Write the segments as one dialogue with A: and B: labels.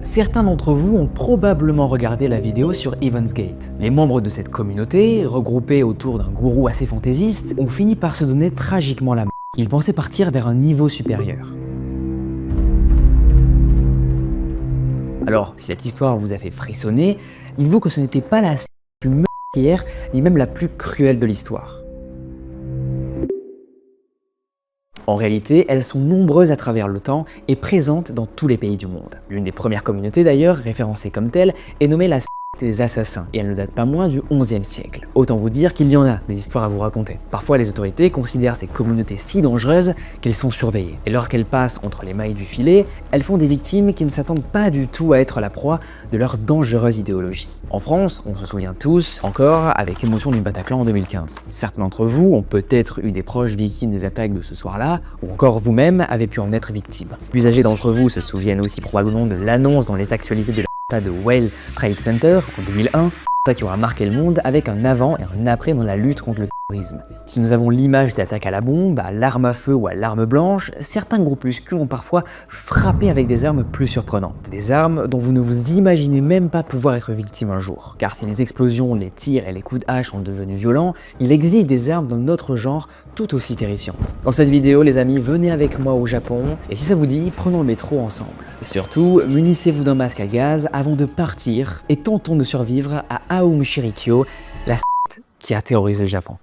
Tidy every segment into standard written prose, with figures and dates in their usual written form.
A: Certains d'entre vous ont probablement regardé la vidéo sur Heaven's Gate. Les membres de cette communauté, regroupés autour d'un gourou assez fantaisiste, ont fini par se donner tragiquement la mort. Ils pensaient partir vers un niveau supérieur. Alors, si cette histoire vous a fait frissonner, dites-vous que ce n'était pas la plus meurtrière, ni même la plus cruelle de l'histoire. En réalité, elles sont nombreuses à travers le temps et présentes dans tous les pays du monde. L'une des premières communautés d'ailleurs, référencée comme telle, est nommée la des assassins, et elle ne date pas moins du XIe siècle. Autant vous dire qu'il y en a des histoires à vous raconter. Parfois, les autorités considèrent ces communautés si dangereuses qu'elles sont surveillées. Et lorsqu'elles passent entre les mailles du filet, elles font des victimes qui ne s'attendent pas du tout à être la proie de leur dangereuse idéologie. En France, on se souvient tous, encore, avec émotion du Bataclan en 2015. Certains d'entre vous ont peut-être eu des proches victimes des attaques de ce soir-là, ou encore vous-même avez pu en être victime. Plus âgés d'entre vous se souviennent aussi probablement de l'annonce dans les actualités de de World Trade Center en 2001, qui aura marqué le monde avec un avant et un après dans la lutte contre le terrorisme. Si nous avons l'image d'attaques à la bombe, à l'arme à feu ou à l'arme blanche, certains groupuscules ont parfois frappé avec des armes plus surprenantes. Des armes dont vous ne vous imaginez même pas pouvoir être victime un jour. Car si les explosions, les tirs et les coups de hache sont devenus violents, il existe des armes d'un autre genre tout aussi terrifiantes. Dans cette vidéo, les amis, venez avec moi au Japon, et si ça vous dit, prenons le métro ensemble. Et surtout, munissez-vous d'un masque à gaz avant de partir et tentons de survivre à Aum Shirikyo, la secte qui a terrorisé le Japon.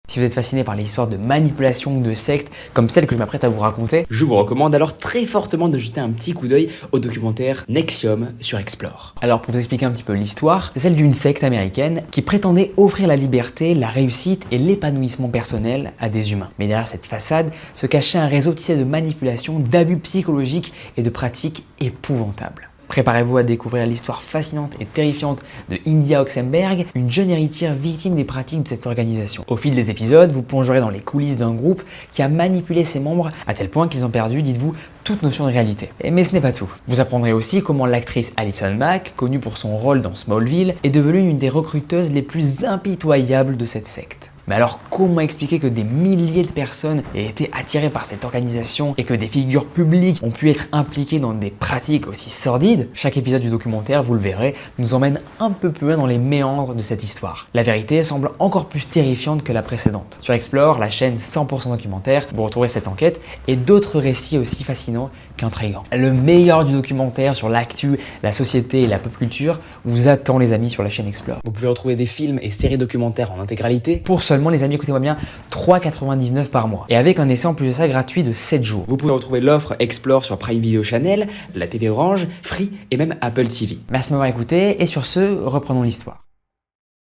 A: Si vous êtes fasciné par les histoires de manipulation ou de sectes comme celle que je m'apprête à vous raconter, je vous recommande alors très fortement de jeter un petit coup d'œil au documentaire NXIVM sur Explore. Alors pour vous expliquer un petit peu l'histoire, c'est celle d'une secte américaine qui prétendait offrir la liberté, la réussite et l'épanouissement personnel à des humains. Mais derrière cette façade se cachait un réseau tissé de manipulation, d'abus psychologiques et de pratiques épouvantables. Préparez-vous à découvrir l'histoire fascinante et terrifiante de India Oxenberg, une jeune héritière victime des pratiques de cette organisation. Au fil des épisodes, vous plongerez dans les coulisses d'un groupe qui a manipulé ses membres à tel point qu'ils ont perdu, dites-vous, toute notion de réalité. Mais ce n'est pas tout. Vous apprendrez aussi comment l'actrice Alison Mack, connue pour son rôle dans Smallville, est devenue une des recruteuses les plus impitoyables de cette secte. Mais alors comment expliquer que des milliers de personnes aient été attirées par cette organisation et que des figures publiques ont pu être impliquées dans des pratiques aussi sordides? Chaque épisode du documentaire, vous le verrez, nous emmène un peu plus loin dans les méandres de cette histoire. La vérité semble encore plus terrifiante que la précédente. Sur Explore, la chaîne 100% documentaire, vous retrouverez cette enquête et d'autres récits aussi fascinants qu'intrigants. Le meilleur du documentaire sur l'actu, la société et la pop culture vous attend les amis sur la chaîne Explore. Vous pouvez retrouver des films et séries documentaires en intégralité pour seulement, les amis, écoutez-moi bien, 3,99 € par mois. Et avec un essai en plus de ça gratuit de 7 jours. Vous pouvez retrouver l'offre Explore sur Prime Video Channel, la TV Orange, Free et même Apple TV. Merci de m'avoir écouté et sur ce, reprenons l'histoire.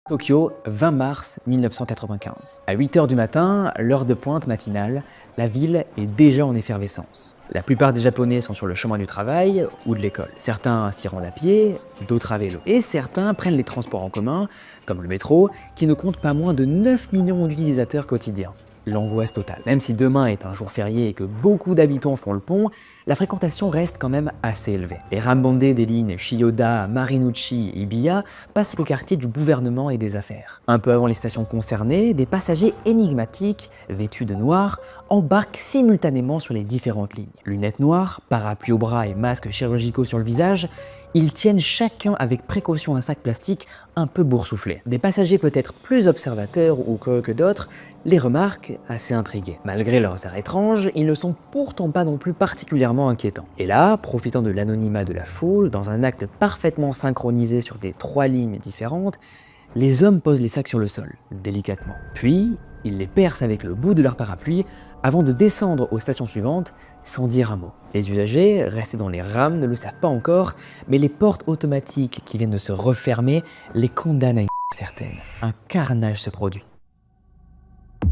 A: Tokyo, 20 mars 1995. À 8 h du matin, l'heure de pointe matinale, la ville est déjà en effervescence. La plupart des Japonais sont sur le chemin du travail ou de l'école. Certains s'y rendent à pied, d'autres à vélo. Et certains prennent les transports en commun, comme le métro, qui ne compte pas moins de 9 millions d'utilisateurs quotidiens. L'angoisse totale. Même si demain est un jour férié et que beaucoup d'habitants font le pont, la fréquentation reste quand même assez élevée. Les rames bondées des lignes Chiyoda, Marunouchi et Ibiya passent au quartier du gouvernement et des affaires. Un peu avant les stations concernées, des passagers énigmatiques, vêtus de noir, embarquent simultanément sur les différentes lignes. Lunettes noires, parapluies au bras et masques chirurgicaux sur le visage, ils tiennent chacun avec précaution un sac plastique un peu boursouflé. Des passagers peut-être plus observateurs ou que d'autres les remarquent assez intrigués. Malgré leurs airs étranges, ils ne sont pourtant pas non plus particulièrement inquiétants. Et là, profitant de l'anonymat de la foule, dans un acte parfaitement synchronisé sur des 3 lignes différentes, les hommes posent les sacs sur le sol, délicatement. Puis, ils les percent avec le bout de leur parapluie avant de descendre aux stations suivantes sans dire un mot. Les usagers, restés dans les rames, ne le savent pas encore, mais les portes automatiques qui viennent de se refermer les condamnent à une certaine. Un carnage se produit.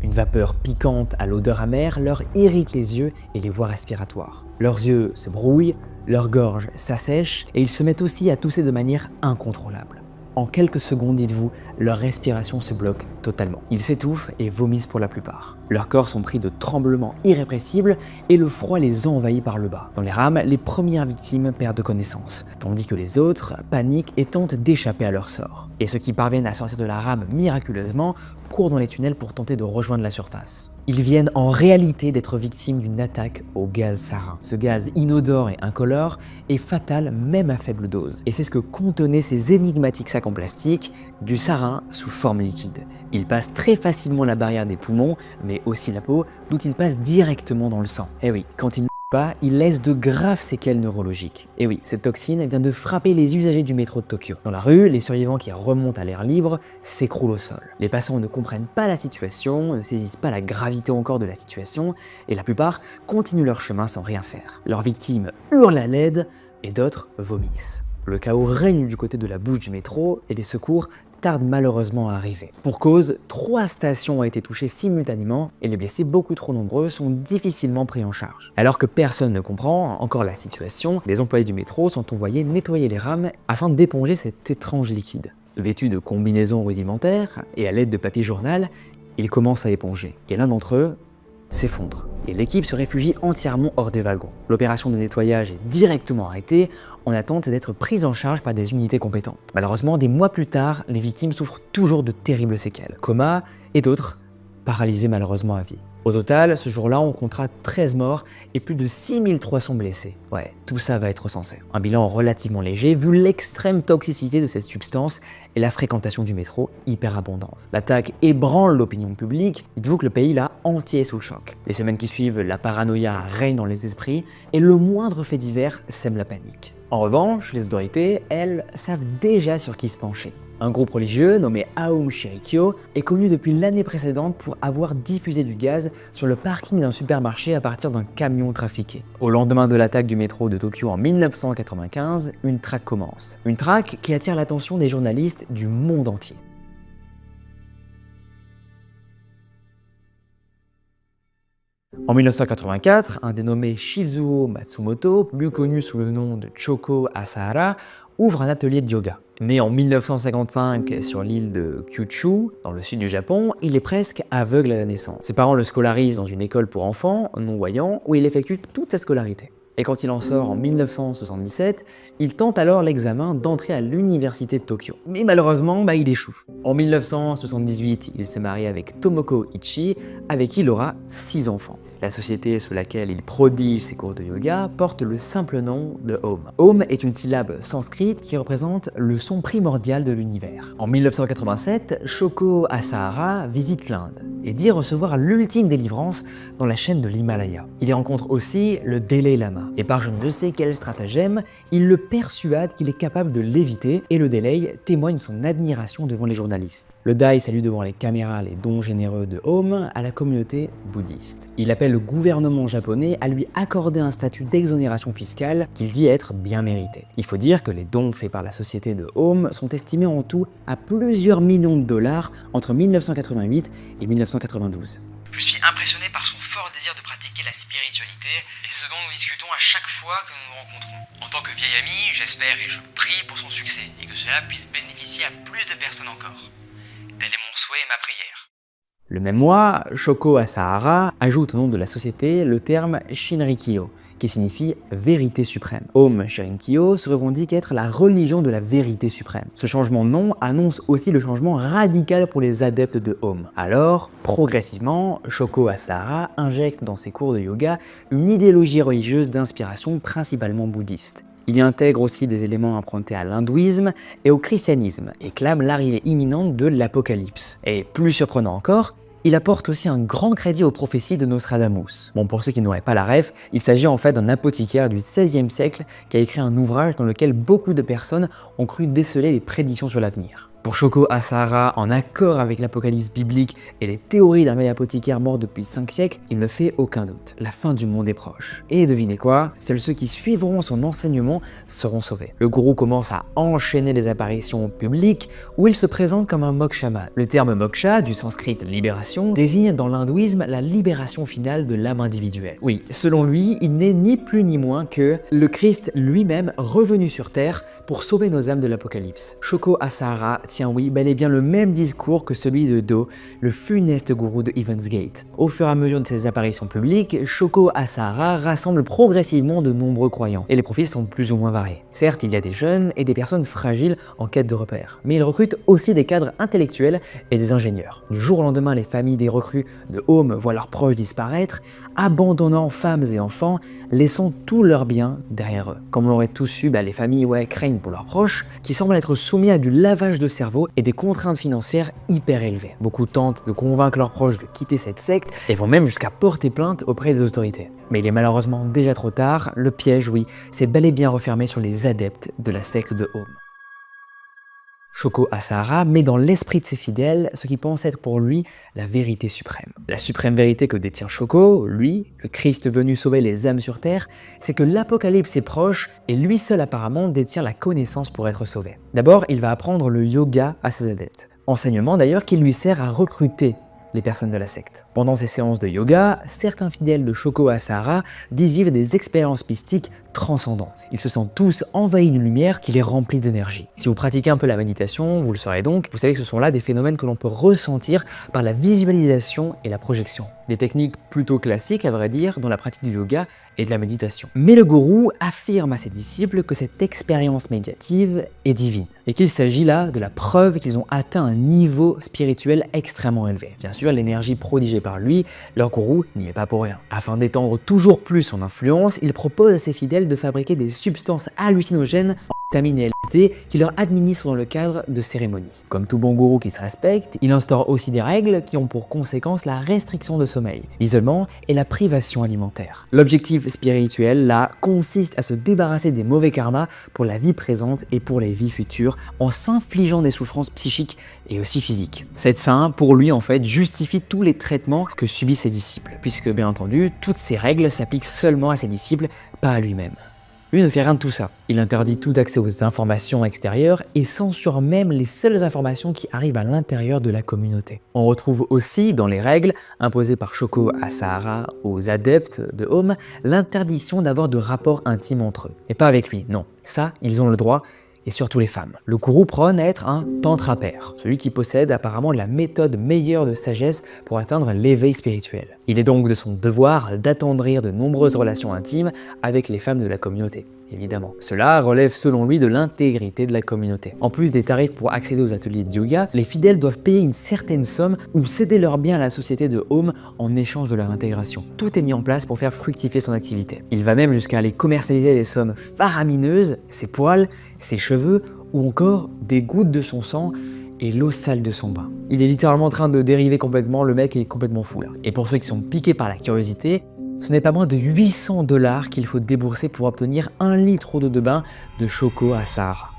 A: Une vapeur piquante à l'odeur amère leur irrite les yeux et les voies respiratoires. Leurs yeux se brouillent, leur gorge s'assèche et ils se mettent aussi à tousser de manière incontrôlable. En quelques secondes, dites-vous, leur respiration se bloque totalement. Ils s'étouffent et vomissent pour la plupart.
B: Leurs corps sont pris de tremblements irrépressibles et le froid les envahit par le bas. Dans les rames, les premières victimes perdent connaissance, tandis que les autres paniquent et tentent d'échapper à leur sort. Et ceux qui parviennent à sortir de la rame miraculeusement courent dans les tunnels pour tenter de rejoindre la surface. Ils viennent en réalité d'être victimes d'une attaque au gaz sarin. Ce gaz inodore et incolore est fatal même à faible dose. Et c'est ce que contenaient ces énigmatiques sacs en plastique, du sarin sous forme liquide. Il passe très facilement la barrière des poumons, mais aussi la peau, d'où il passe directement dans le sang. Et oui, quand il pas, il laisse de graves séquelles neurologiques. Et oui, cette toxine vient de frapper les usagers du métro de Tokyo. Dans la rue, les survivants qui remontent à l'air libre s'écroulent au sol. Les passants ne comprennent pas la situation, ne saisissent pas la gravité encore de la situation, et la plupart continuent leur chemin sans rien faire. Leurs victimes hurlent à l'aide, et d'autres vomissent. Le chaos règne du côté de la bouche du métro, et les secours tardent malheureusement à arriver. Pour cause, 3 stations ont été touchées simultanément et les blessés beaucoup trop nombreux sont difficilement pris en charge. Alors que personne ne comprend encore la situation, les employés du métro sont envoyés nettoyer les rames afin d'éponger cet étrange liquide. Vêtus de combinaisons rudimentaires et à l'aide de papier journal, ils commencent à éponger. Et l'un d'entre eux s'effondre. Et l'équipe se réfugie entièrement hors des wagons. L'opération de nettoyage est directement arrêtée en attente d'être prise en charge par des unités compétentes. Malheureusement, des mois plus tard, les victimes souffrent toujours de terribles séquelles, coma et d'autres paralysés malheureusement à vie. Au total, ce jour-là, on comptera 13 morts et plus de 6300 blessés. Ouais, tout ça va être recensé. Un bilan relativement léger vu l'extrême toxicité de cette substance et la fréquentation du métro hyper abondante. L'attaque ébranle l'opinion publique, dites-vous que le pays là entier est sous le choc. Les semaines qui suivent, la paranoïa règne dans les esprits et le moindre fait divers sème la panique. En revanche, les autorités, elles, savent déjà sur qui se pencher. Un groupe religieux nommé Aum Shinrikyo est connu depuis l'année précédente pour avoir diffusé du gaz sur le parking d'un supermarché à partir d'un camion trafiqué. Au lendemain de l'attaque du métro de Tokyo en 1995, une traque commence. Une traque qui attire l'attention des journalistes du monde entier. En 1984, un dénommé Shizuo Matsumoto, plus connu sous le nom de Choko Asahara, ouvre un atelier de yoga. Né en 1955 sur l'île de Kyushu, dans le sud du Japon, il est presque aveugle à la naissance. Ses parents le scolarisent dans une école pour enfants non-voyants où il effectue toute sa scolarité. Et quand il en sort en 1977, il tente alors l'examen d'entrée à l'université de Tokyo. Mais malheureusement, il échoue. En 1978, il se marie avec Tomoko Ichi, avec qui il aura 6 enfants. La société sous laquelle il prodige ses cours de yoga porte le simple nom de Om. Om est une syllabe sanskrite qui représente le son primordial de l'univers. En 1987, Shoko Asahara visite l'Inde et dit recevoir l'ultime délivrance dans la chaîne de l'Himalaya. Il y rencontre aussi le Dalai Lama et par je ne sais quel stratagème, il le persuade qu'il est capable de l'éviter et le Dalai témoigne son admiration devant les journalistes. Le Dai salue devant les caméras les dons généreux de Om à la communauté bouddhiste. Il appelle le gouvernement japonais à lui accorder un statut d'exonération fiscale qu'il dit être bien mérité. Il faut dire que les dons faits par la société de Om sont estimés en tout à plusieurs millions de dollars entre 1988 et 1992.
A: Je suis impressionné par son fort désir de pratiquer la spiritualité et c'est ce dont nous discutons à chaque fois que nous nous rencontrons. En tant que vieil ami, j'espère et je prie pour son succès et que cela puisse bénéficier à plus de personnes encore. Tel est mon souhait et ma prière.
B: Le même mois, Shoko Asahara ajoute au nom de la société le terme Shinrikyo, qui signifie vérité suprême. Om Shinrikyo se revendique être la religion de la vérité suprême. Ce changement de nom annonce aussi le changement radical pour les adeptes de Om. Alors, progressivement, Shoko Asahara injecte dans ses cours de yoga une idéologie religieuse d'inspiration principalement bouddhiste. Il y intègre aussi des éléments empruntés à l'hindouisme et au christianisme et clame l'arrivée imminente de l'apocalypse. Et plus surprenant encore, il apporte aussi un grand crédit aux prophéties de Nostradamus. Bon, pour ceux qui n'auraient pas la ref, il s'agit en fait d'un apothicaire du XVIe siècle qui a écrit un ouvrage dans lequel beaucoup de personnes ont cru déceler des prédictions sur l'avenir. Pour Shoko Asahara, en accord avec l'apocalypse biblique et les théories d'un vieil apothicaire mort depuis 5 siècles, il ne fait aucun doute. La fin du monde est proche. Et devinez quoi? Seuls ceux qui suivront son enseignement seront sauvés. Le gourou commence à enchaîner les apparitions publiques où il se présente comme un mokshaman. Le terme moksha, du sanskrit libération, désigne dans l'hindouisme la libération finale de l'âme individuelle. Oui, selon lui, il n'est ni plus ni moins que le Christ lui-même revenu sur Terre pour sauver nos âmes de l'apocalypse. Shoko Asahara tient oui bel et bien le même discours que celui de Do, le funeste gourou de Heaven's Gate. Au fur et à mesure de ses apparitions publiques, Shoko Asahara rassemble progressivement de nombreux croyants, et les profils sont plus ou moins variés. Certes, il y a des jeunes et des personnes fragiles en quête de repères, mais il recrute aussi des cadres intellectuels et des ingénieurs. Du jour au lendemain, les familles des recrues de Home voient leurs proches disparaître, abandonnant femmes et enfants, laissant tous leurs biens derrière eux. Comme on l'aurait tous su, les familles craignent pour leurs proches, qui semblent être soumis à du lavage de cerveau et des contraintes financières hyper élevées. Beaucoup tentent de convaincre leurs proches de quitter cette secte et vont même jusqu'à porter plainte auprès des autorités. Mais il est malheureusement déjà trop tard, le piège, oui, s'est bel et bien refermé sur les adeptes de la secte de Home. Shoko Asahara met dans l'esprit de ses fidèles ce qui pense être pour lui la vérité suprême. La suprême vérité que détient Shoko, lui, le Christ venu sauver les âmes sur terre, c'est que l'apocalypse est proche et lui seul apparemment détient la connaissance pour être sauvé. D'abord, il va apprendre le yoga à ses adeptes. Enseignement d'ailleurs qui lui sert à recruter les personnes de la secte. Pendant ces séances de yoga, certains fidèles de Shoko Asahara disent vivre des expériences mystiques transcendantes. Ils se sentent tous envahis d'une lumière qui les remplit d'énergie. Si vous pratiquez un peu la méditation, vous le saurez donc, vous savez que ce sont là des phénomènes que l'on peut ressentir par la visualisation et la projection. Des techniques plutôt classiques à vrai dire dans la pratique du yoga et de la méditation. Mais le gourou affirme à ses disciples que cette expérience médiative est divine et qu'il s'agit là de la preuve qu'ils ont atteint un niveau spirituel extrêmement élevé. Bien sûr, l'énergie prodigée par lui, leur gourou n'y est pas pour rien. Afin d'étendre toujours plus son influence, il propose à ses fidèles de fabriquer des substances hallucinogènes vitamines et LSD qui leur administrent dans le cadre de cérémonies. Comme tout bon gourou qui se respecte, il instaure aussi des règles qui ont pour conséquence la restriction de sommeil, l'isolement et la privation alimentaire. L'objectif spirituel, là, consiste à se débarrasser des mauvais karmas pour la vie présente et pour les vies futures en s'infligeant des souffrances psychiques et aussi physiques. Cette fin, pour lui, en fait, justifie tous les traitements que subissent ses disciples, puisque, bien entendu, toutes ces règles s'appliquent seulement à ses disciples, pas à lui-même. Lui ne fait rien de tout ça. Il interdit tout accès aux informations extérieures et censure même les seules informations qui arrivent à l'intérieur de la communauté. On retrouve aussi dans les règles imposées par Shoko Asahara aux adeptes de Home l'interdiction d'avoir de rapports intimes entre eux. Et pas avec lui, non. Ça, ils ont le droit, et surtout les femmes. Le gourou prône à être un tantra-père, celui qui possède apparemment la méthode meilleure de sagesse pour atteindre l'éveil spirituel. Il est donc de son devoir d'attendrir de nombreuses relations intimes avec les femmes de la communauté, évidemment. Cela relève selon lui de l'intégrité de la communauté. En plus des tarifs pour accéder aux ateliers de yoga, les fidèles doivent payer une certaine somme ou céder leurs biens à la société de Home en échange de leur intégration. Tout est mis en place pour faire fructifier son activité. Il va même jusqu'à aller commercialiser des sommes faramineuses, ses poils, ses cheveux ou encore des gouttes de son sang et l'eau sale de son bain. Il est littéralement en train de dériver complètement, le mec est complètement fou là. Et pour ceux qui sont piqués par la curiosité, ce n'est pas moins de 800 $ qu'il faut débourser pour obtenir 1 litre d'eau de bain de Shoko Asahara.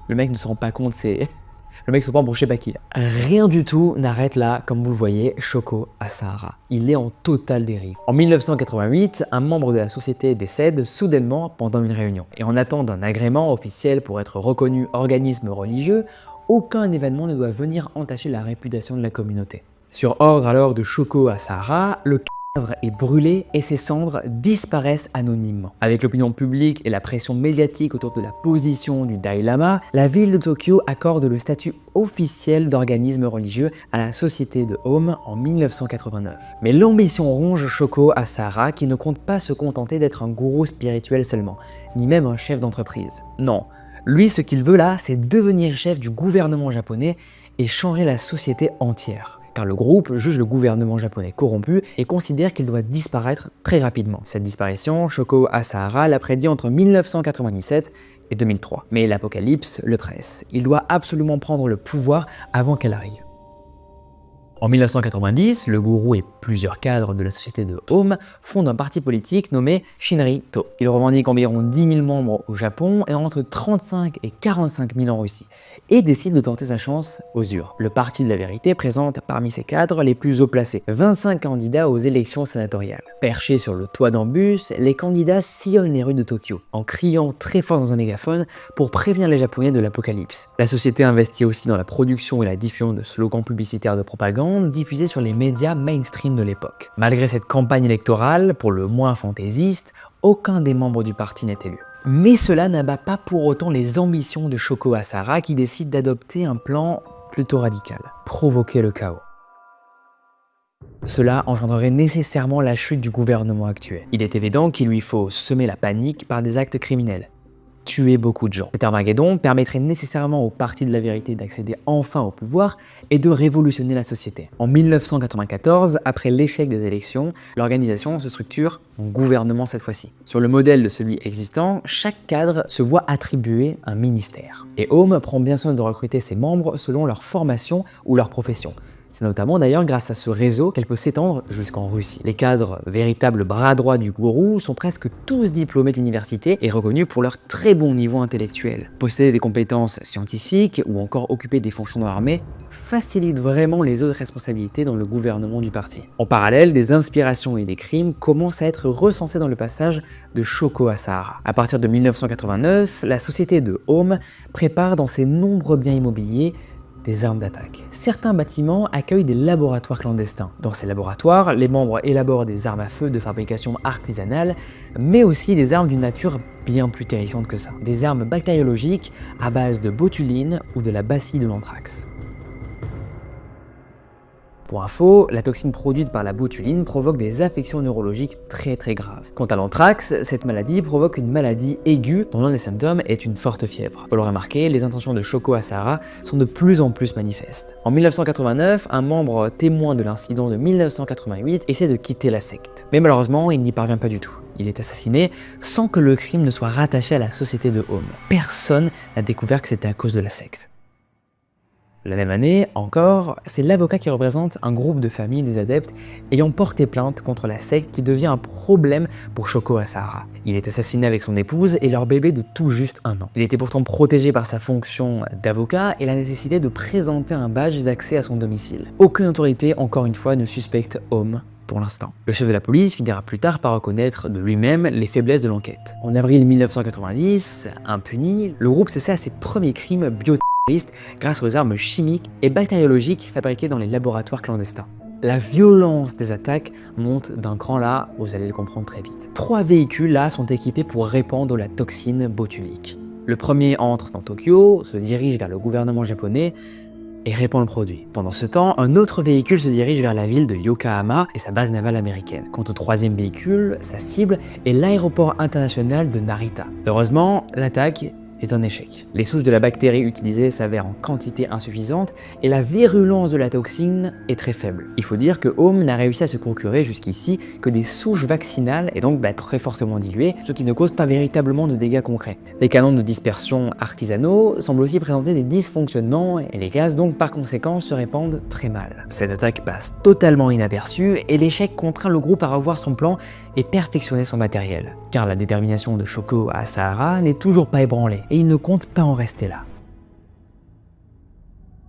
B: Le mec ne se rend pas compte, le mec se prend pour je sais pas qui. Rien du tout n'arrête là, comme vous le voyez, Shoko Asahara. Il est en totale dérive. En 1988, un membre de la société décède soudainement pendant une réunion. Et en attendant d'un agrément officiel pour être reconnu organisme religieux, aucun événement ne doit venir entacher la réputation de la communauté. Sur ordre alors de Shoko Asahara, le cadavre est brûlé et ses cendres disparaissent anonymement. Avec l'opinion publique et la pression médiatique autour de la position du Dalai Lama, la ville de Tokyo accorde le statut officiel d'organisme religieux à la société de Home en 1989. Mais l'ambition ronge Shoko Asahara qui ne compte pas se contenter d'être un gourou spirituel seulement, ni même un chef d'entreprise. Non. Lui, ce qu'il veut là, c'est devenir chef du gouvernement japonais et changer la société entière. Car le groupe juge le gouvernement japonais corrompu et considère qu'il doit disparaître très rapidement. Cette disparition, Shoko Asahara l'a prédit entre 1997 et 2003. Mais l'apocalypse le presse. Il doit absolument prendre le pouvoir avant qu'elle arrive. En 1990, le gourou et plusieurs cadres de la société de Home fondent un parti politique nommé Shinri-to. Il revendique environ 10 000 membres au Japon et entre 35 et 45 000 en Russie, et décide de tenter sa chance aux urnes. Le Parti de la Vérité présente parmi ses cadres les plus haut placés, 25 candidats aux élections sénatoriales. Perchés sur le toit d'un bus, les candidats sillonnent les rues de Tokyo, en criant très fort dans un mégaphone pour prévenir les Japonais de l'apocalypse. La société investit aussi dans la production et la diffusion de slogans publicitaires de propagande diffusés sur les médias mainstream de l'époque. Malgré cette campagne électorale, pour le moins fantaisiste, aucun des membres du parti n'est élu. Mais cela n'abat pas pour autant les ambitions de Shoko Asahara qui décide d'adopter un plan plutôt radical, provoquer le chaos. Cela engendrerait nécessairement la chute du gouvernement actuel. Il est évident qu'il lui faut semer la panique par des actes criminels. Tuer beaucoup de gens. Cet Armageddon permettrait nécessairement au parti de la vérité d'accéder enfin au pouvoir et de révolutionner la société. En 1994, après l'échec des élections, l'organisation se structure en gouvernement cette fois-ci. Sur le modèle de celui existant, chaque cadre se voit attribuer un ministère. Et Home prend bien soin de recruter ses membres selon leur formation ou leur profession. C'est notamment d'ailleurs grâce à ce réseau qu'elle peut s'étendre jusqu'en Russie. Les cadres, véritables bras droits du gourou, sont presque tous diplômés d'université et reconnus pour leur très bon niveau intellectuel. Posséder des compétences scientifiques ou encore occuper des fonctions dans l'armée facilite vraiment les autres responsabilités dans le gouvernement du parti. En parallèle, des inspirations et des crimes commencent à être recensés dans le passage de Shoko Asahara. À partir de 1989, la société de Home prépare dans ses nombreux biens immobiliers des armes d'attaque. Certains bâtiments accueillent des laboratoires clandestins. Dans ces laboratoires, les membres élaborent des armes à feu de fabrication artisanale, mais aussi des armes d'une nature bien plus terrifiante que ça. Des armes bactériologiques à base de botuline ou de la bacille de l'anthrax. Pour info, la toxine produite par la botuline provoque des affections neurologiques très graves. Quant à l'anthrax, cette maladie provoque une maladie aiguë dont l'un des symptômes est une forte fièvre. Faut le remarquer, les intentions de Shoko Asahara sont de plus en plus manifestes. En 1989, un membre témoin de l'incident de 1988 essaie de quitter la secte. Mais malheureusement, il n'y parvient pas du tout. Il est assassiné sans que le crime ne soit rattaché à la société de Home. Personne n'a découvert que c'était à cause de la secte. La même année, encore, c'est l'avocat qui représente un groupe de familles des adeptes ayant porté plainte contre la secte qui devient un problème pour Shoko Asahara. Il est assassiné avec son épouse et leur bébé de tout juste 1 an. Il était pourtant protégé par sa fonction d'avocat et la nécessité de présenter un badge d'accès à son domicile. Aucune autorité, encore une fois, ne suspecte Home pour l'instant. Le chef de la police finira plus tard par reconnaître de lui-même les faiblesses de l'enquête. En avril 1990, impuni, le groupe cessa à ses premiers crimes grâce aux armes chimiques et bactériologiques fabriquées dans les laboratoires clandestins. La violence des attaques monte d'un cran là, vous allez le comprendre très vite. 3 véhicules là sont équipés pour répandre la toxine botulique. Le premier entre dans Tokyo, se dirige vers le gouvernement japonais et répand le produit. Pendant ce temps, un autre véhicule se dirige vers la ville de Yokohama et sa base navale américaine. Quant au 3e véhicule, sa cible est l'aéroport international de Narita. Heureusement, l'attaque est un échec. Les souches de la bactérie utilisée s'avèrent en quantité insuffisante et la virulence de la toxine est très faible. Il faut dire que Home n'a réussi à se procurer jusqu'ici que des souches vaccinales et donc très fortement diluées, ce qui ne cause pas véritablement de dégâts concrets. Les canons de dispersion artisanaux semblent aussi présenter des dysfonctionnements et les gaz donc par conséquent se répandent très mal. Cette attaque passe totalement inaperçue et l'échec contraint le groupe à revoir son plan et perfectionner son matériel. Car la détermination de Shoko Asahara n'est toujours pas ébranlée et il ne compte pas en rester là.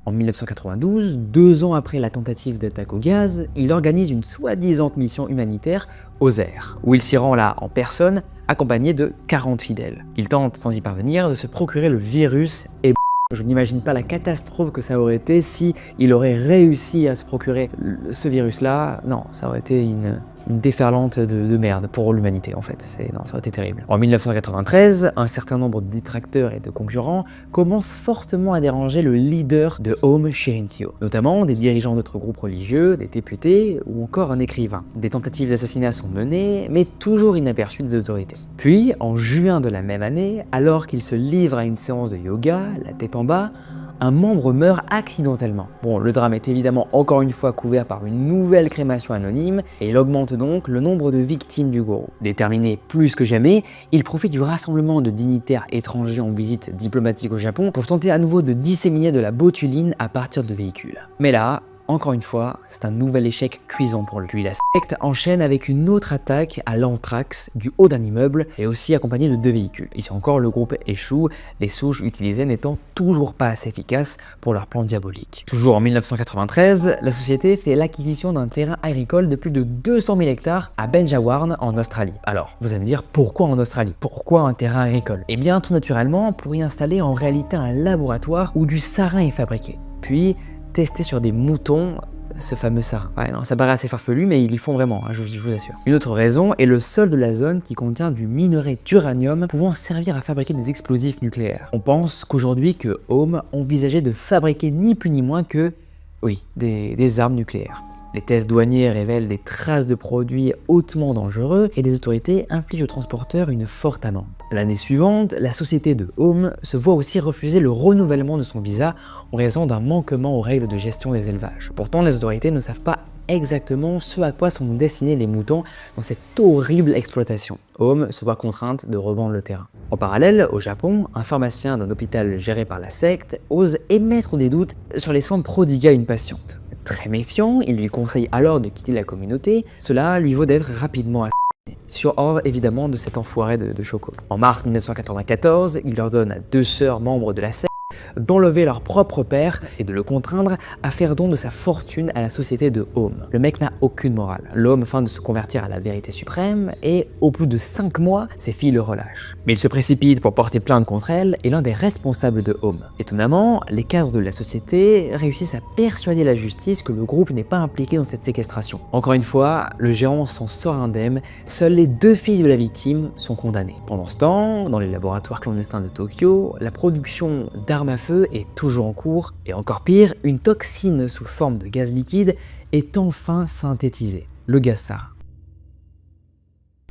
B: En 1992, 2 ans après la tentative d'attaque au gaz, il organise une soi-disant mission humanitaire aux airs, où il s'y rend là en personne, accompagné de 40 fidèles. Il tente, sans y parvenir, de se procurer le virus et je n'imagine pas la catastrophe que ça aurait été si il aurait réussi à se procurer ce virus-là. Non, ça aurait été une déferlante de merde pour l'humanité en fait. Non, ça aurait été terrible. En 1993, un certain nombre de détracteurs et de concurrents commencent fortement à déranger le leader de Home Shirintio, notamment des dirigeants d'autres groupes religieux, des députés ou encore un écrivain. Des tentatives d'assassinat sont menées, mais toujours inaperçues des autorités. Puis, en juin de la même année, alors qu'il se livre à une séance de yoga, la tête en bas, un membre meurt accidentellement. Bon, le drame est évidemment encore une fois couvert par une nouvelle crémation anonyme et il augmente donc le nombre de victimes du gourou. Déterminé plus que jamais, il profite du rassemblement de dignitaires étrangers en visite diplomatique au Japon pour tenter à nouveau de disséminer de la botuline à partir de véhicules. Mais là, encore une fois, c'est un nouvel échec cuisant pour lui. La secte enchaîne avec une autre attaque à l'anthrax du haut d'un immeuble et aussi accompagnée de 2 véhicules. Ici encore, le groupe échoue, les souches utilisées n'étant toujours pas assez efficaces pour leur plan diabolique. Toujours en 1993, la société fait l'acquisition d'un terrain agricole de plus de 200 000 hectares à Benjawarn en Australie. Alors, vous allez me dire, pourquoi en Australie? Pourquoi un terrain agricole? Eh bien, tout naturellement, pour y installer en réalité un laboratoire où du sarin est fabriqué. Puis, testé sur des moutons ce fameux sarin. Ouais, non, ça paraît assez farfelu, mais ils y font vraiment, hein, je vous assure. Une autre raison est le sol de la zone qui contient du minerai d'uranium pouvant servir à fabriquer des explosifs nucléaires. On pense qu'aujourd'hui que Home envisageait de fabriquer ni plus ni moins que, oui, des armes nucléaires. Les tests douaniers révèlent des traces de produits hautement dangereux et les autorités infligent au transporteur une forte amende. L'année suivante, la société de Home se voit aussi refuser le renouvellement de son visa en raison d'un manquement aux règles de gestion des élevages. Pourtant, les autorités ne savent pas exactement ce à quoi sont destinés les moutons dans cette horrible exploitation. Home se voit contrainte de revendre le terrain. En parallèle, au Japon, un pharmacien d'un hôpital géré par la secte ose émettre des doutes sur les soins prodigués à une patiente. Très méfiant, il lui conseille alors de quitter la communauté, cela lui vaut d'être rapidement assassiné, sur ordre évidemment de cet enfoiré de Shoko. En mars 1994, il ordonne à 2 sœurs membres de la secte d'enlever leur propre père et de le contraindre à faire don de sa fortune à la société de Home. Le mec n'a aucune morale. L'homme feint de se convertir à la vérité suprême et, au bout de 5 mois, ses filles le relâchent. Mais il se précipite pour porter plainte contre elle et l'un des responsables de Home. Étonnamment, les cadres de la société réussissent à persuader la justice que le groupe n'est pas impliqué dans cette séquestration. Encore une fois, le gérant s'en sort indemne, seules les 2 filles de la victime sont condamnées. Pendant ce temps, dans les laboratoires clandestins de Tokyo, la production d'armes à feu est toujours en cours, et encore pire, une toxine sous forme de gaz liquide est enfin synthétisée, le gaz sarin.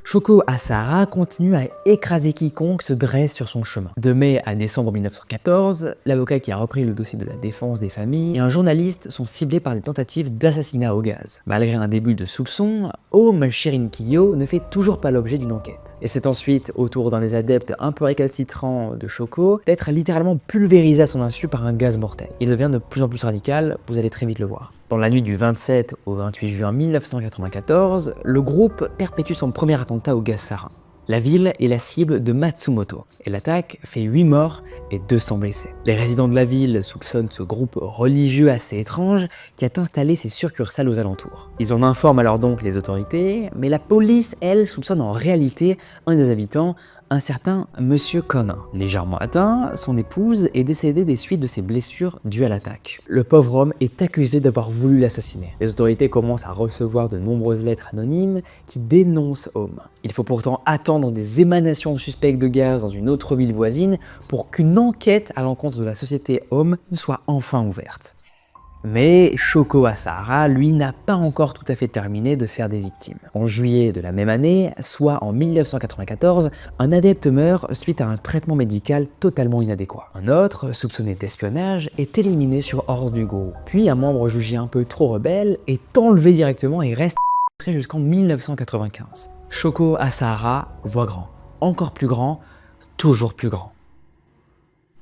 B: Shoko Asahara continue à écraser quiconque se dresse sur son chemin. De mai à décembre 1914, l'avocat qui a repris le dossier de la défense des familles et un journaliste sont ciblés par des tentatives d'assassinat au gaz. Malgré un début de soupçon, Home Shirinkiyo ne fait toujours pas l'objet d'une enquête. Et c'est ensuite au tour d'un des adeptes un peu récalcitrants de Shoko d'être littéralement pulvérisé à son insu par un gaz mortel. Il devient de plus en plus radical, vous allez très vite le voir. Dans la nuit du 27 au 28 juin 1994, le groupe perpétue son premier attentat au gaz sarin. La ville est la cible de Matsumoto, et l'attaque fait 8 morts et 200 blessés. Les résidents de la ville soupçonnent ce groupe religieux assez étrange qui a installé ses succursales aux alentours. Ils en informent alors donc les autorités, mais la police, elle, soupçonne en réalité un des habitants, un certain Monsieur Conan. Légèrement atteint, son épouse est décédée des suites de ses blessures dues à l'attaque. Le pauvre homme est accusé d'avoir voulu l'assassiner. Les autorités commencent à recevoir de nombreuses lettres anonymes qui dénoncent Home. Il faut pourtant attendre des émanations suspectes de gaz dans une autre ville voisine pour qu'une enquête à l'encontre de la société Home soit enfin ouverte. Mais Shoko Asahara, lui, n'a pas encore tout à fait terminé de faire des victimes. En juillet de la même année, soit en 1994, un adepte meurt suite à un traitement médical totalement inadéquat. Un autre, soupçonné d'espionnage, est éliminé sur ordre du groupe. Puis un membre jugé un peu trop rebelle est enlevé directement et reste jusqu'en 1995. Shoko Asahara voit grand, encore plus grand, toujours plus grand.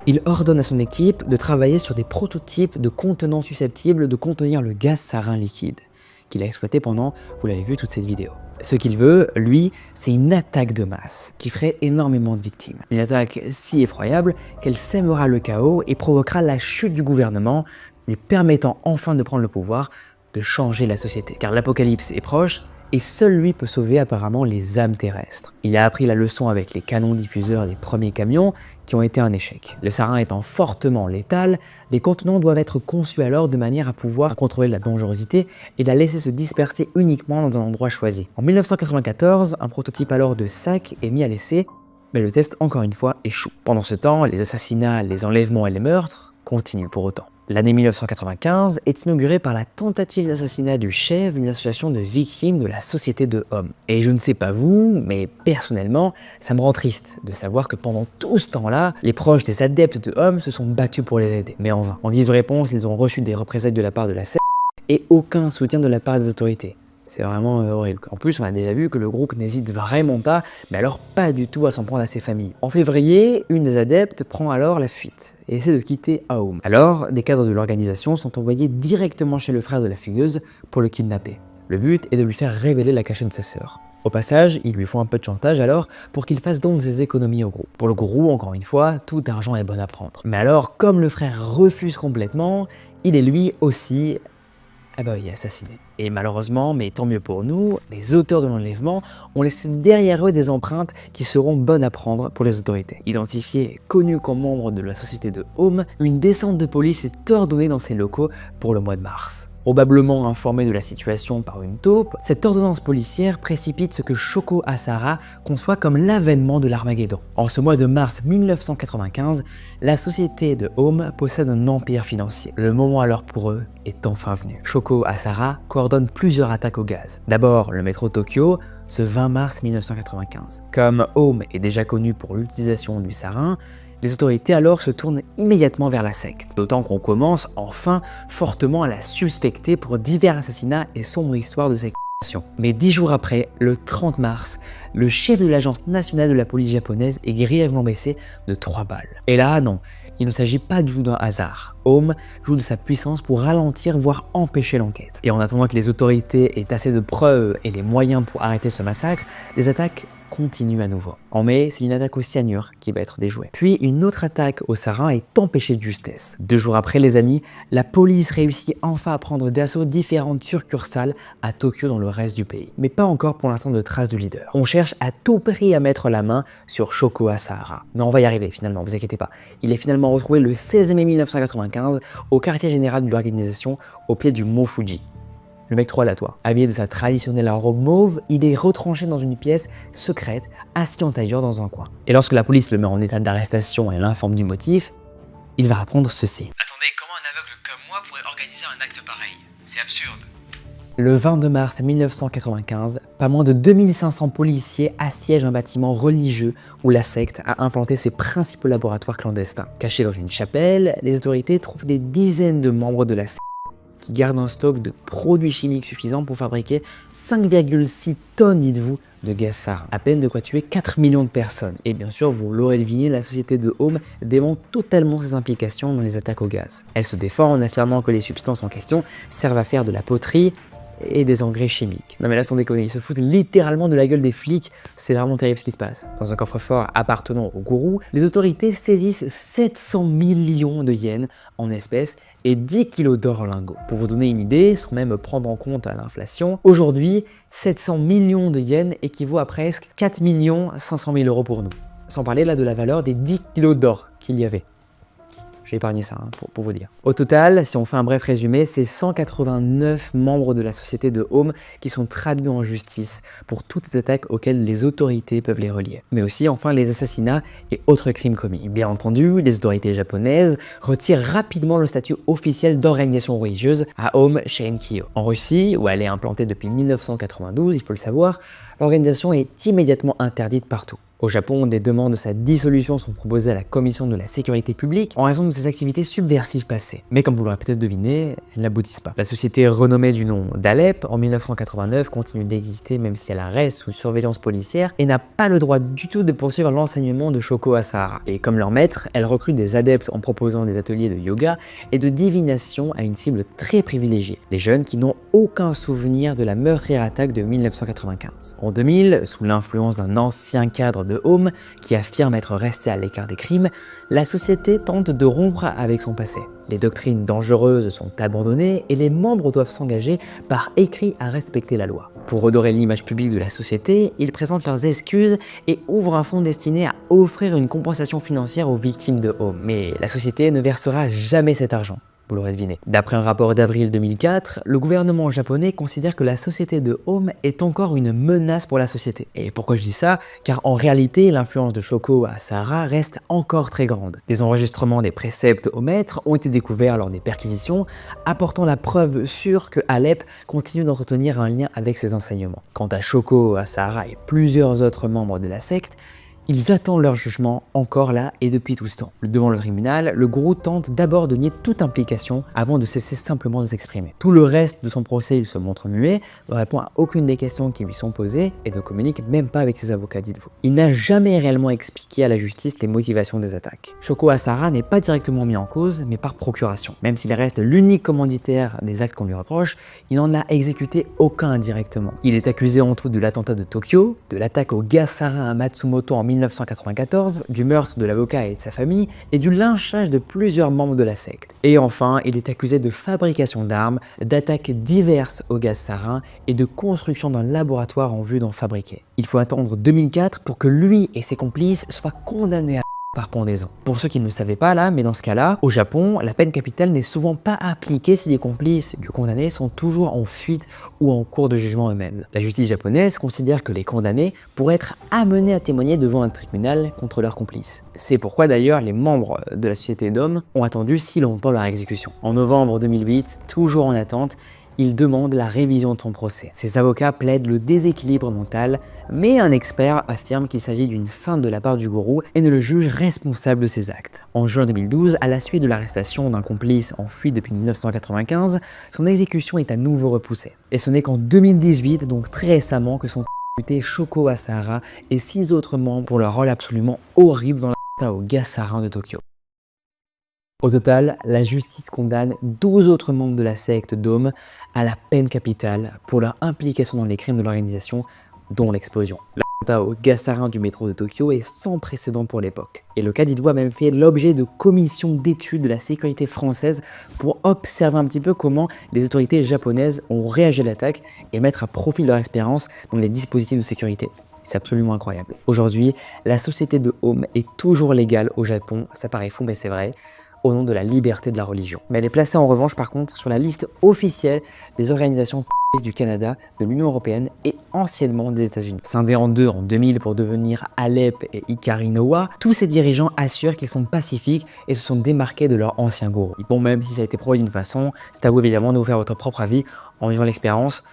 B: Il ordonne à son équipe de travailler sur des prototypes de contenants susceptibles de contenir le gaz sarin liquide, qu'il a exploité pendant, vous l'avez vu, toute cette vidéo. Ce qu'il veut, lui, c'est une attaque de masse qui ferait énormément de victimes. Une attaque si effroyable qu'elle sèmera le chaos et provoquera la chute du gouvernement, lui permettant enfin de prendre le pouvoir de changer la société. Car l'apocalypse est proche, et seul lui peut sauver apparemment les âmes terrestres. Il a appris la leçon avec les canons diffuseurs des premiers camions qui ont été un échec. Le sarin étant fortement létal, les contenants doivent être conçus alors de manière à pouvoir contrôler la dangerosité et la laisser se disperser uniquement dans un endroit choisi. En 1994, un prototype alors de sac est mis à l'essai, mais le test encore une fois échoue. Pendant ce temps, les assassinats, les enlèvements et les meurtres continuent pour autant. L'année 1995 est inaugurée par la tentative d'assassinat du chef d'une association de victimes de la société de Home. Et je ne sais pas vous, mais personnellement, ça me rend triste de savoir que pendant tout ce temps-là, les proches des adeptes de Home se sont battus pour les aider. Mais en vain. En guise de réponse, ils ont reçu des représailles de la part de la secte et aucun soutien de la part des autorités. C'est vraiment horrible. En plus, on a déjà vu que le groupe n'hésite vraiment pas, mais alors pas du tout à s'en prendre à ses familles. En février, une des adeptes prend alors la fuite et essaie de quitter Home. Alors, des cadres de l'organisation sont envoyés directement chez le frère de la fugueuse pour le kidnapper. Le but est de lui faire révéler la cachette de sa sœur. Au passage, ils lui font un peu de chantage alors pour qu'il fasse donc ses économies au groupe. Pour le gourou, encore une fois, tout argent est bon à prendre. Mais alors, comme le frère refuse complètement, il est lui aussi assassiné. Et malheureusement, mais tant mieux pour nous, les auteurs de l'enlèvement ont laissé derrière eux des empreintes qui seront bonnes à prendre pour les autorités. Identifié et connu comme membre de la société de Home, une descente de police est ordonnée dans ces locaux pour le mois de mars. Probablement informé de la situation par une taupe, cette ordonnance policière précipite ce que Shoko Asahara conçoit comme l'avènement de l'Armageddon. En ce mois de mars 1995, la société de Home possède un empire financier. Le moment alors pour eux est enfin venu. Shoko Asahara coordonne plusieurs attaques au gaz. D'abord le métro Tokyo, ce 20 mars 1995. Comme Home est déjà connu pour l'utilisation du sarin, les autorités alors se tournent immédiatement vers la secte, d'autant qu'on commence enfin fortement à la suspecter pour divers assassinats et sombres histoires de séquestration. Mais 10 jours après, le 30 mars, le chef de l'agence nationale de la police japonaise est grièvement blessé de 3 balles. Et là, non, il ne s'agit pas du tout d'un hasard. Home joue de sa puissance pour ralentir, voire empêcher l'enquête. Et en attendant que les autorités aient assez de preuves et les moyens pour arrêter ce massacre, les attaques continue à nouveau. En mai, c'est une attaque au cyanure qui va être déjouée. Puis une autre attaque au sarin est empêchée de justesse. 2 jours après, les amis, la police réussit enfin à prendre d'assaut différentes succursales à Tokyo dans le reste du pays. Mais pas encore pour l'instant de traces du leader. On cherche à tout prix à mettre la main sur Shoko Asahara. Mais on va y arriver finalement, vous inquiétez pas. Il est finalement retrouvé le 16 mai 1995 au quartier général de l'organisation au pied du mont Fuji. Le mec trop aléatoire. Habillé de sa traditionnelle robe mauve, il est retranché dans une pièce secrète, assis en tailleur dans un coin. Et lorsque la police le met en état d'arrestation et l'informe du motif, il va apprendre ceci.
C: Attendez, comment un aveugle comme moi pourrait organiser un acte pareil? C'est absurde.
B: Le 22 mars 1995, pas moins de 2500 policiers assiègent un bâtiment religieux où la secte a implanté ses principaux laboratoires clandestins. Cachés dans une chapelle, les autorités trouvent des dizaines de membres de la secte qui gardent un stock de produits chimiques suffisants pour fabriquer 5,6 tonnes, dites-vous, de gaz sarin. À peine de quoi tuer 4 millions de personnes. Et bien sûr, vous l'aurez deviné, la société de Home dément totalement ses implications dans les attaques au gaz. Elle se défend en affirmant que les substances en question servent à faire de la poterie et des engrais chimiques. Non mais là sans déconner, ils se foutent littéralement de la gueule des flics, c'est vraiment terrible ce qui se passe. Dans un coffre-fort appartenant au gourou, les autorités saisissent 700 millions de yens en espèces et 10 kilos d'or en lingots. Pour vous donner une idée, sans même prendre en compte l'inflation, aujourd'hui, 700 millions de yens équivaut à presque 4 500 000 € pour nous. Sans parler là de la valeur des 10 kilos d'or qu'il y avait. J'ai épargné ça pour vous dire. Au total, si on fait un bref résumé, c'est 189 membres de la société de Home qui sont traduits en justice pour toutes les attaques auxquelles les autorités peuvent les relier. Mais aussi, enfin, les assassinats et autres crimes commis. Bien entendu, les autorités japonaises retirent rapidement le statut officiel d'organisation religieuse à Home Shinrikyo. En Russie, où elle est implantée depuis 1992, il faut le savoir, l'organisation est immédiatement interdite partout. Au Japon, des demandes de sa dissolution sont proposées à la Commission de la sécurité publique en raison de ses activités subversives passées. Mais comme vous l'aurez peut-être deviné, elles n'aboutissent pas. La société renommée du nom d'Alep en 1989 continue d'exister même si elle reste sous surveillance policière et n'a pas le droit du tout de poursuivre l'enseignement de Shoko Asahara. Et comme leur maître, elle recrute des adeptes en proposant des ateliers de yoga et de divination à une cible très privilégiée, les jeunes qui n'ont aucun souvenir de la meurtrière attaque de 1995. En 2000, sous l'influence d'un ancien cadre de Home qui affirme être resté à l'écart des crimes, la société tente de rompre avec son passé. Les doctrines dangereuses sont abandonnées et les membres doivent s'engager par écrit à respecter la loi. Pour redorer l'image publique de la société, ils présentent leurs excuses et ouvrent un fonds destiné à offrir une compensation financière aux victimes de Home. Mais la société ne versera jamais cet argent. Vous l'aurez deviné. D'après un rapport d'avril 2004, le gouvernement japonais considère que la société de Home est encore une menace pour la société. Et pourquoi je dis ça? Car en réalité, l'influence de Shoko Asahara reste encore très grande. Des enregistrements des préceptes au maître ont été découverts lors des perquisitions, apportant la preuve sûre que Alep continue d'entretenir un lien avec ses enseignements. Quant à Shoko Asahara et plusieurs autres membres de la secte, ils attendent leur jugement encore là et depuis tout ce temps. Devant le tribunal, le gourou tente d'abord de nier toute implication avant de cesser simplement de s'exprimer. Tout le reste de son procès, il se montre muet, ne répond à aucune des questions qui lui sont posées et ne communique même pas avec ses avocats, dites-vous. Il n'a jamais réellement expliqué à la justice les motivations des attaques. Shoko Asahara n'est pas directement mis en cause, mais par procuration. Même s'il reste l'unique commanditaire des actes qu'on lui reproche, il n'en a exécuté aucun indirectement. Il est accusé en tout de l'attentat de Tokyo, de l'attaque au gaz sarin à Matsumoto en 1994, du meurtre de l'avocat et de sa famille, et du lynchage de plusieurs membres de la secte. Et enfin, il est accusé de fabrication d'armes, d'attaques diverses au gaz sarin et de construction d'un laboratoire en vue d'en fabriquer. Il faut attendre 2004 pour que lui et ses complices soient condamnés à par pendaison. Pour ceux qui ne le savaient pas là, mais dans ce cas-là, au Japon, la peine capitale n'est souvent pas appliquée si les complices du condamné sont toujours en fuite ou en cours de jugement eux-mêmes. La justice japonaise considère que les condamnés pourraient être amenés à témoigner devant un tribunal contre leurs complices. C'est pourquoi d'ailleurs les membres de la société d'hommes ont attendu si longtemps leur exécution. En novembre 2008, toujours en attente, il demande la révision de son procès. Ses avocats plaident le déséquilibre mental, mais un expert affirme qu'il s'agit d'une feinte de la part du gourou et ne le juge responsable de ses actes. En juin 2012, à la suite de l'arrestation d'un complice en fuite depuis 1995, son exécution est à nouveau repoussée. Et ce n'est qu'en 2018, donc très récemment, que sont exécutés Shoko Asahara et 6 autres membres pour leur rôle absolument horrible dans l'attentat au Gasarin de Tokyo. Au total, la justice condamne 12 autres membres de la secte Dome à la peine capitale pour leur implication dans les crimes de l'organisation, dont l'explosion. L'attentat au Gasarin du métro de Tokyo est sans précédent pour l'époque. Et le Kadido a même fait l'objet de commissions d'études de la sécurité française pour observer un petit peu comment les autorités japonaises ont réagi à l'attaque et mettre à profit leur expérience dans les dispositifs de sécurité. C'est absolument incroyable. Aujourd'hui, la société de Home est toujours légale au Japon, ça paraît fou mais c'est vrai, au nom de la liberté de la religion. Mais elle est placée en revanche par contre sur la liste officielle des organisations du Canada, de l'Union Européenne et anciennement des États-Unis. Scindés en deux en 2000 pour devenir Alep et Ikari Noa, tous ces dirigeants assurent qu'ils sont pacifiques et se sont démarqués de leur ancien gourou. Bon, même si ça a été prouvé d'une façon, c'est à vous évidemment de vous faire votre propre avis en vivant l'expérience.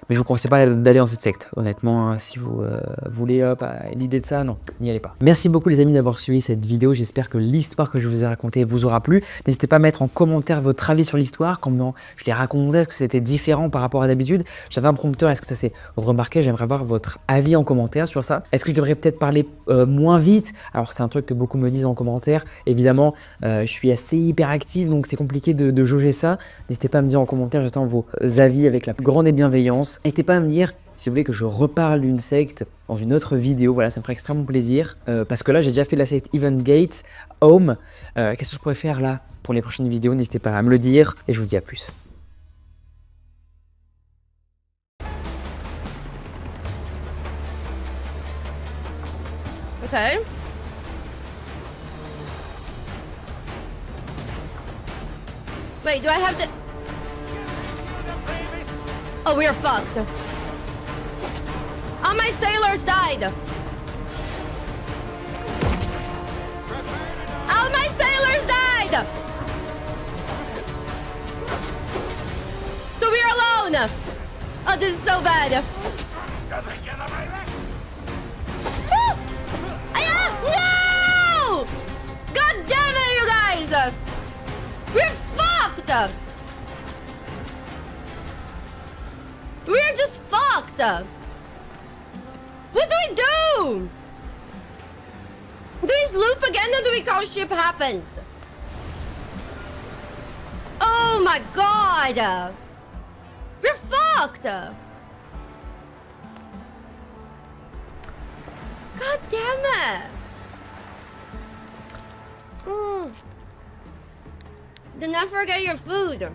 B: Mais je vous conseille pas d'aller dans cette secte, honnêtement, hein, si vous voulez l'idée de ça, non, n'y allez pas. Merci beaucoup les amis d'avoir suivi cette vidéo, j'espère que l'histoire que je vous ai racontée vous aura plu. N'hésitez pas à mettre en commentaire votre avis sur l'histoire, comment je l'ai raconté, est-ce que c'était différent par rapport à d'habitude. J'avais un prompteur, est-ce que ça s'est remarqué? J'aimerais avoir votre avis en commentaire sur ça. Est-ce que je devrais peut-être parler moins vite? Alors c'est un truc que beaucoup me disent en commentaire, évidemment, je suis assez hyperactif, donc c'est compliqué de jauger ça. N'hésitez pas à me dire en commentaire, j'attends vos avis avec la plus grande bienveillance. N'hésitez pas à me dire si vous voulez que je reparle d'une secte dans une autre vidéo, voilà, ça me ferait extrêmement plaisir. Parce que là, j'ai déjà fait la secte Event Gate, Home. Qu'est-ce que je pourrais faire là pour les prochaines vidéos? N'hésitez pas à me le dire et je vous dis à plus.
D: Okay. Wait, do I have to... Oh, we are fucked. All my sailors died. All my sailors died. So we are alone. Oh, this is so bad. No! God damn it, you guys! We're fucked! We're just fucked! What do we do? Do we loop again or do we call ship happens? Oh my god! We're fucked! God damn it! Do not forget your food.